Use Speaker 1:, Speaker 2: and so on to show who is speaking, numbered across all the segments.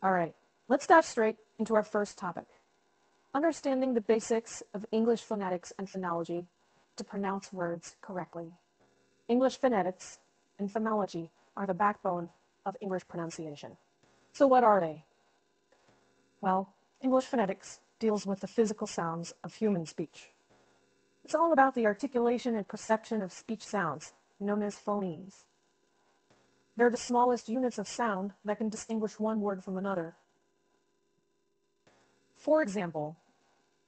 Speaker 1: Alright, let's dive straight into our first topic. Understanding the basics of English phonetics and phonology to pronounce words correctly. English phonetics and phonology are the backbone of English pronunciation. So what are they? Well, English phonetics deals with the physical sounds of human speech. It's all about the articulation and perception of speech sounds, known as phonemes. They're the smallest units of sound that can distinguish one word from another. For example,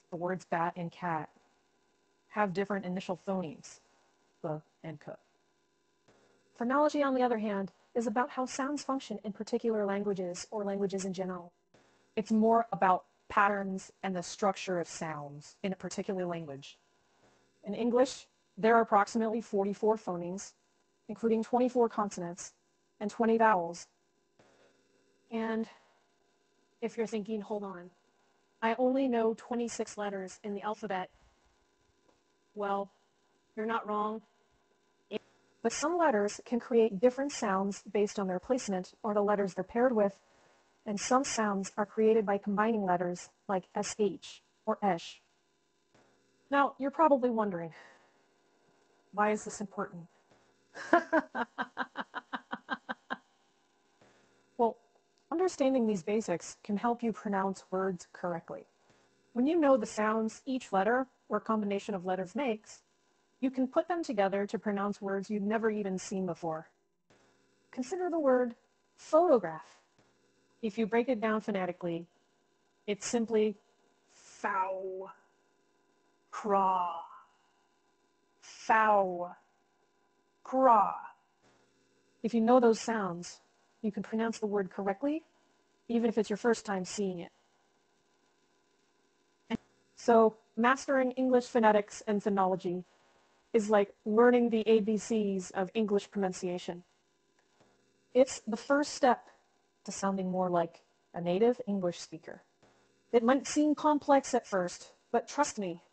Speaker 1: the words bat and cat have different initial phonemes, b and k. Phonology, on the other hand, is about how sounds function in particular languages or languages in general. It's more about patterns and the structure of sounds in a particular language. In English, there are approximately 44 phonemes, including 24 consonants and 20 vowels. And if you're thinking, hold on, I only know 26 letters in the alphabet. Well, you're not wrong. But some letters can create different sounds based on their placement or the letters they're paired with, and some sounds are created by combining letters like sh or esh. Now, you're probably wondering, why is this important? Well, understanding these basics can help you pronounce words correctly. When you know the sounds each letter or combination of letters makes, you can put them together to pronounce words you've never even seen before. Consider the word photograph. If you break it down phonetically, it's simply fow, craw, fow, craw. If you know those sounds, you can pronounce the word correctly, even if it's your first time seeing it. So, mastering English phonetics and phonology is like learning the ABCs of English pronunciation. It's the first step to sounding more like a native English speaker. It might seem complex at first, but trust me,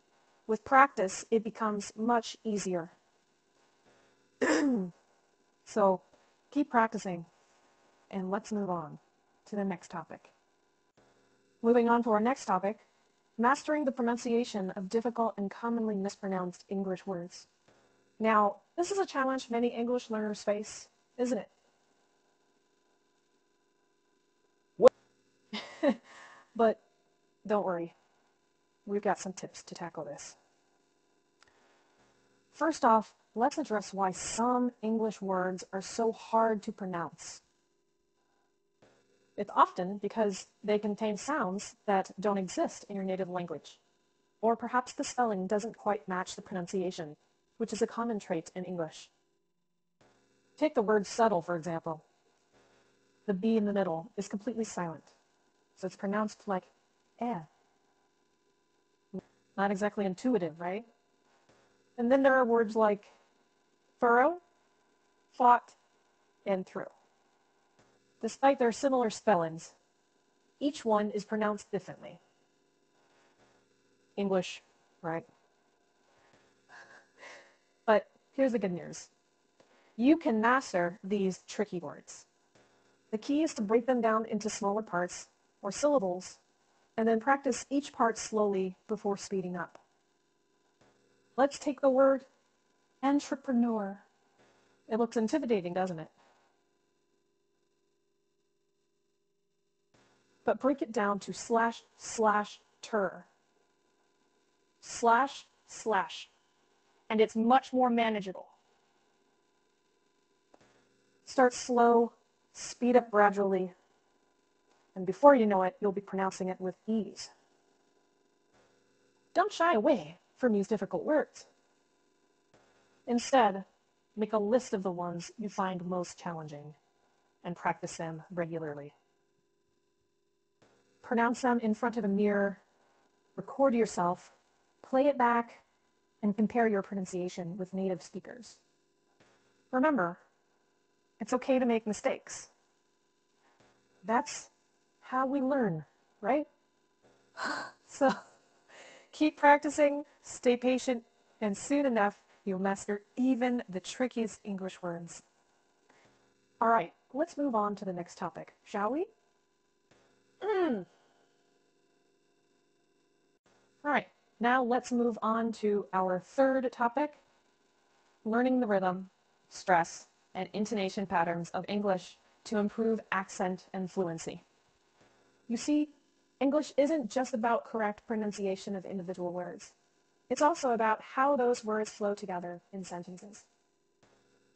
Speaker 1: with practice, it becomes much easier. So, keep practicing, and let's move on to the next topic. Moving on to our next topic, mastering the pronunciation of difficult and commonly mispronounced English words. Now, this is a challenge many English learners face, isn't it? But don't worry, we've got some tips to tackle this. First off, let's address why some English words are so hard to pronounce. It's often because they contain sounds that don't exist in your native language, or perhaps the spelling doesn't quite match the pronunciation, which is a common trait in English. Take the word subtle, for example. The B in the middle is completely silent, so it's pronounced like eh. Not exactly intuitive, right? And then there are words like furrow, fought, and through. Despite their similar spellings, each one is pronounced differently. English, right? But here's the good news. You can master these tricky words. The key is to break them down into smaller parts or syllables, and then practice each part slowly before speeding up. Let's take the word entrepreneur. It looks intimidating, doesn't it? But break it down to slash, slash, ter. Slash, slash. And it's much more manageable. Start slow, speed up gradually, and before you know it, you'll be pronouncing it with ease. Don't shy away from these difficult words. Instead, make a list of the ones you find most challenging and practice them regularly. Pronounce them in front of a mirror, record yourself, play it back, and compare your pronunciation with native speakers. Remember, it's okay to make mistakes. That's how we learn, right? So keep practicing, stay patient, and soon enough, you'll master even the trickiest English words. All right, let's move on to the next topic, shall we? All right, now let's move on to our third topic, learning the rhythm, stress, and intonation patterns of English to improve accent and fluency. You see, English isn't just about correct pronunciation of individual words. It's also about how those words flow together in sentences.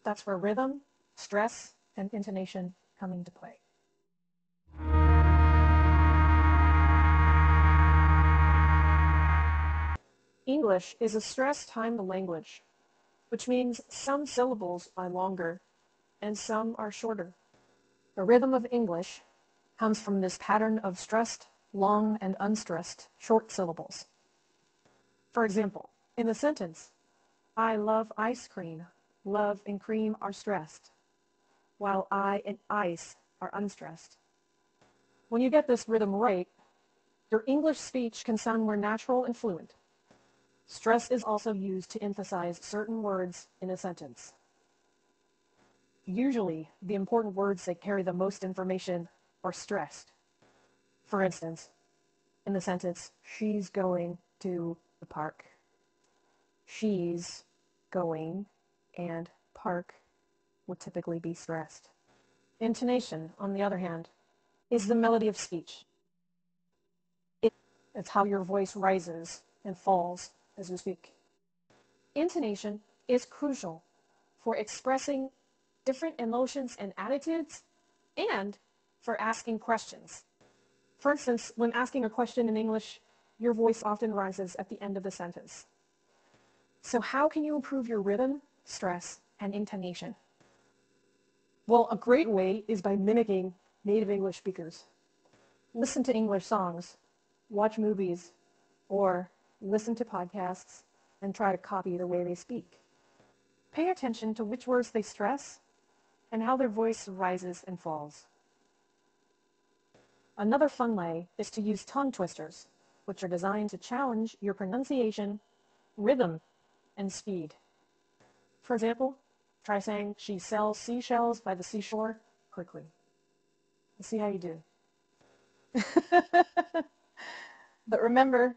Speaker 1: That's where rhythm, stress, and intonation come into play. English is a stress-timed language, which means some syllables are longer and some are shorter. The rhythm of English comes from this pattern of stressed, long, and unstressed short syllables. For example, in the sentence, I love ice cream, love and cream are stressed, while I and ice are unstressed. When you get this rhythm right, your English speech can sound more natural and fluent. Stress is also used to emphasize certain words in a sentence. Usually, the important words that carry the most information are stressed. For instance, in the sentence, she's going to the park. She's going and park would typically be stressed. Intonation, on the other hand, is the melody of speech. It's how your voice rises and falls as you speak. Intonation is crucial for expressing different emotions and attitudes and for asking questions. For instance, when asking a question in English, your voice often rises at the end of the sentence. So how can you improve your rhythm, stress, and intonation? Well, a great way is by mimicking native English speakers. Listen to English songs, watch movies, or listen to podcasts and try to copy the way they speak. Pay attention to which words they stress and how their voice rises and falls. Another fun way is to use tongue twisters, which are designed to challenge your pronunciation, rhythm, and speed. For example, try saying, she sells seashells by the seashore quickly. Let's see how you do. But remember,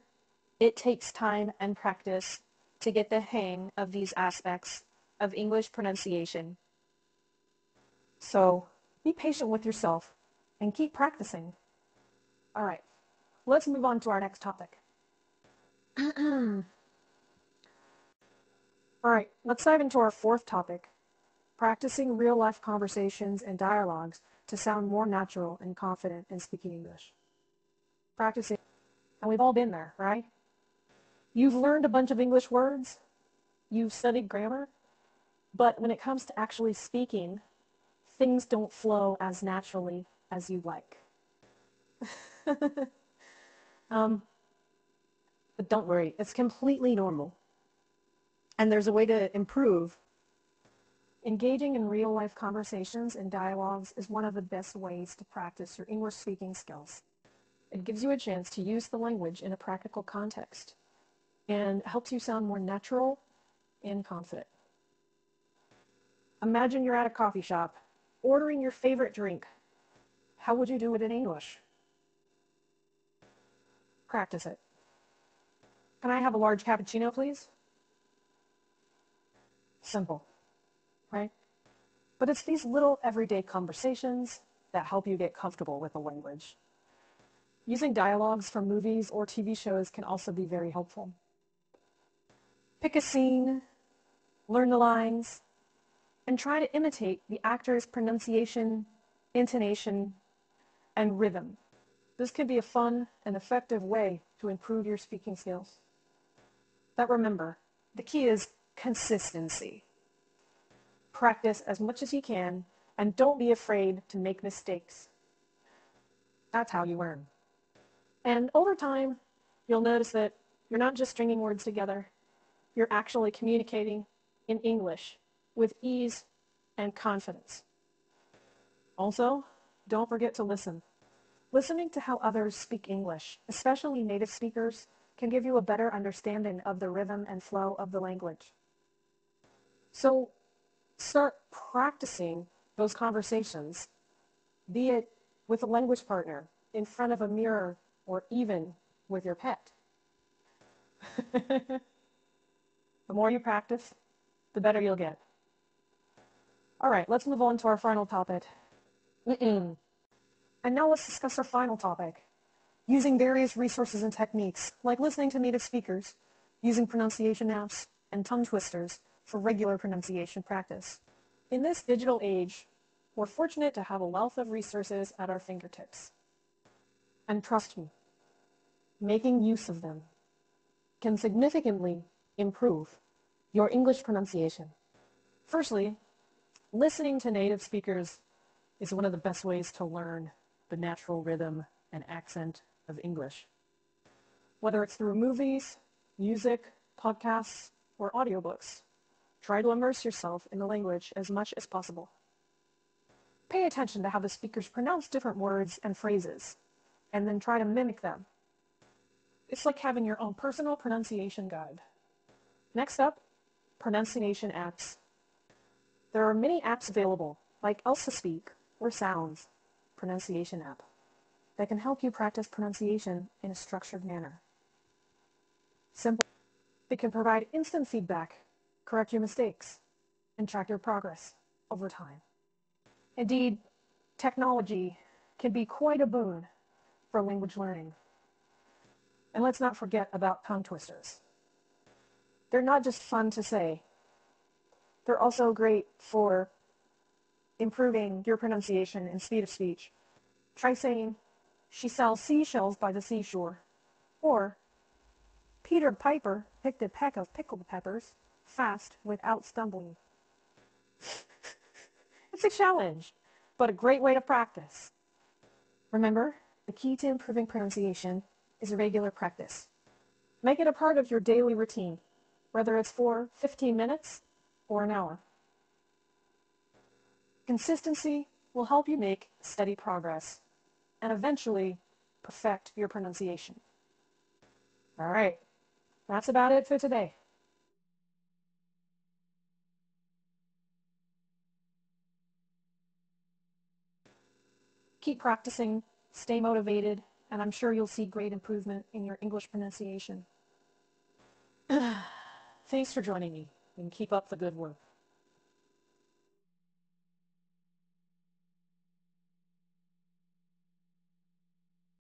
Speaker 1: it takes time and practice to get the hang of these aspects of English pronunciation. So be patient with yourself and keep practicing. All right, let's move on to our next topic. All right, let's dive into our fourth topic, practicing real-life conversations and dialogues to sound more natural and confident in speaking English. Practicing, and we've all been there, right? You've learned a bunch of English words, you've studied grammar, but when it comes to actually speaking, things don't flow as naturally as you'd like. But don't worry, it's completely normal. And there's a way to improve. Engaging in real-life conversations and dialogues is one of the best ways to practice your English speaking skills. It gives you a chance to use the language in a practical context and helps you sound more natural and confident. Imagine you're at a coffee shop, ordering your favorite drink. How would you do it in English? Practice it. Can I have a large cappuccino, please? Simple, right? But it's these little everyday conversations that help you get comfortable with the language. Using dialogues from movies or TV shows can also be very helpful. Pick a scene, learn the lines, and try to imitate the actor's pronunciation, intonation, and rhythm. This can be a fun and effective way to improve your speaking skills. But remember, the key is consistency. Practice as much as you can, and don't be afraid to make mistakes. That's how you learn. And over time, you'll notice that you're not just stringing words together, you're actually communicating in English with ease and confidence. Also, don't forget to listen. Listening to how others speak English, especially native speakers, can give you a better understanding of the rhythm and flow of the language. So start practicing those conversations, be it with a language partner in front of a mirror or even with your pet. The more you practice, the better you'll get. All right, let's move on to our final topic. And now let's discuss our final topic. Using various resources and techniques, like listening to native speakers, using pronunciation apps, and tongue twisters for regular pronunciation practice. In this digital age, we're fortunate to have a wealth of resources at our fingertips. And trust me, making use of them can significantly improve your English pronunciation. Firstly, listening to native speakers is one of the best ways to learn the natural rhythm and accent of English. Whether it's through movies, music, podcasts, or audiobooks, try to immerse yourself in the language as much as possible. Pay attention to how the speakers pronounce different words and phrases, and then try to mimic them. It's like having your own personal pronunciation guide. Next up, pronunciation apps. There are many apps available, like Elsa Speak or Sounds pronunciation app, that can help you practice pronunciation in a structured manner. Simple. They can provide instant feedback, correct your mistakes, and track your progress over time. Indeed, technology can be quite a boon for language learning. And let's not forget about tongue twisters. They're not just fun to say. They're also great for improving your pronunciation and speed of speech. Try saying, "She sells seashells by the seashore," or "Peter Piper picked a peck of pickled peppers fast without stumbling." It's a challenge, but a great way to practice. Remember, the key to improving pronunciation is regular practice. Make it a part of your daily routine, whether it's for 15 minutes or an hour. Consistency will help you make steady progress and eventually perfect your pronunciation. All right, that's about it for today. Keep practicing, stay motivated, and I'm sure you'll see great improvement in your English pronunciation. Thanks for joining me, and keep up the good work.